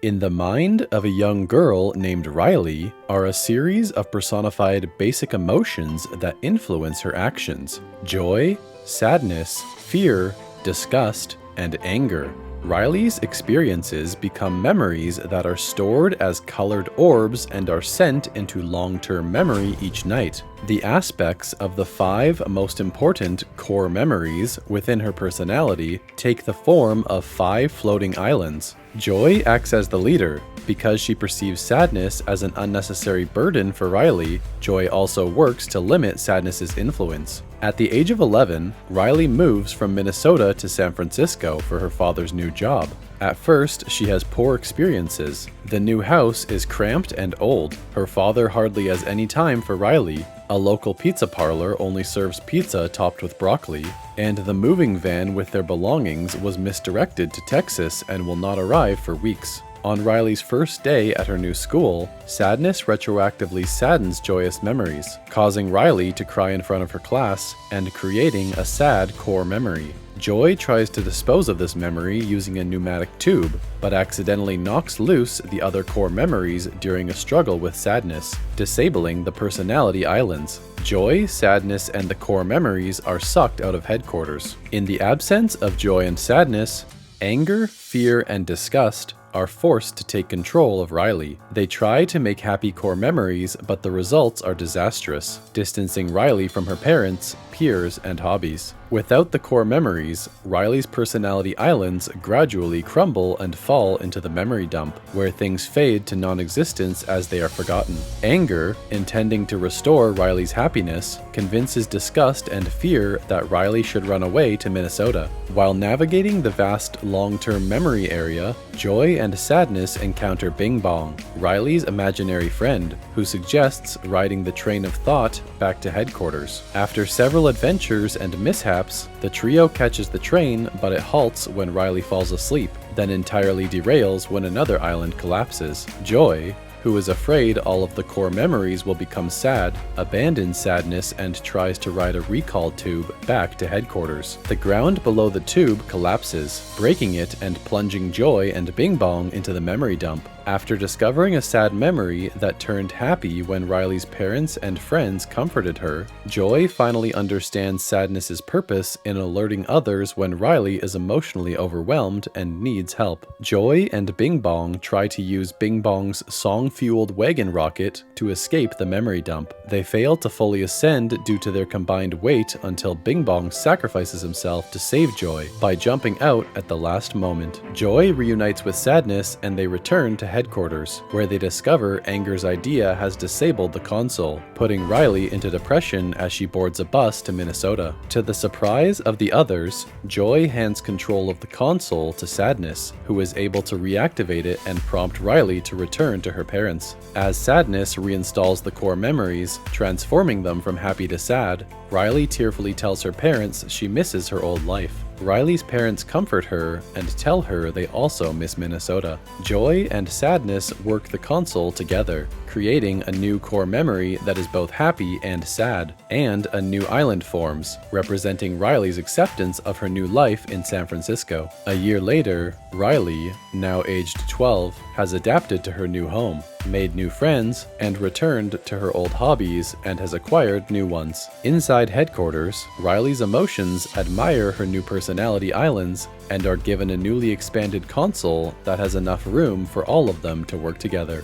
In the mind of a young girl named Riley are a series of personified basic emotions that influence her actions: joy, sadness, fear, disgust, and anger. Riley's experiences become memories that are stored as colored orbs and are sent into long-term memory each night. The aspects of the 5 most important core memories within her personality take the form of 5 floating islands. Joy acts as the leader. Because she perceives sadness as an unnecessary burden for Riley, Joy also works to limit sadness's influence. At the age of 11, Riley moves from Minnesota to San Francisco for her father's new job. At first, she has poor experiences. The new house is cramped and old. Her father hardly has any time for Riley. A local pizza parlor only serves pizza topped with broccoli, and the moving van with their belongings was misdirected to Texas and will not arrive for weeks. On Riley's first day at her new school, sadness retroactively saddens joyous memories, causing Riley to cry in front of her class and creating a sad core memory. Joy tries to dispose of this memory using a pneumatic tube, but accidentally knocks loose the other core memories during a struggle with sadness, disabling the personality islands. Joy, sadness, and the core memories are sucked out of headquarters. In the absence of joy and sadness, anger, fear, and disgust are forced to take control of Riley. They try to make happy core memories, but the results are disastrous, distancing Riley from her parents, peers, and hobbies. Without the core memories, Riley's personality islands gradually crumble and fall into the memory dump, where things fade to non-existence as they are forgotten. Anger, intending to restore Riley's happiness, convinces disgust and fear that Riley should run away to Minnesota. While navigating the vast long-term memory area, Joy and sadness encounter Bing Bong, Riley's imaginary friend, who suggests riding the train of thought back to headquarters. After several adventures and mishaps, the trio catches the train, but it halts when Riley falls asleep, then entirely derails when another island collapses. Joy, who is afraid all of the core memories will become sad, abandons sadness and tries to ride a recall tube back to headquarters. The ground below the tube collapses, breaking it and plunging Joy and Bing Bong into the memory dump. After discovering a sad memory that turned happy when Riley's parents and friends comforted her, Joy finally understands sadness's purpose in alerting others when Riley is emotionally overwhelmed and needs help. Joy and Bing Bong try to use Bing Bong's song-fueled wagon rocket to escape the memory dump. They fail to fully ascend due to their combined weight until Bing Bong sacrifices himself to save Joy by jumping out at the last moment. Joy reunites with sadness and they return to headquarters, where they discover Anger's idea has disabled the console, putting Riley into depression as she boards a bus to Minnesota. To the surprise of the others, Joy hands control of the console to Sadness, who is able to reactivate it and prompt Riley to return to her parents. As Sadness reinstalls the core memories, transforming them from happy to sad, Riley tearfully tells her parents she misses her old life. Riley's parents comfort her and tell her they also miss Minnesota. Joy and sadness work the console together, creating a new core memory that is both happy and sad, and a new island forms, representing Riley's acceptance of her new life in San Francisco. A year later, Riley, now aged 12, has adapted to her new home, made new friends, and returned to her old hobbies and has acquired new ones. Inside headquarters, Riley's emotions admire her new personality islands and are given a newly expanded console that has enough room for all of them to work together.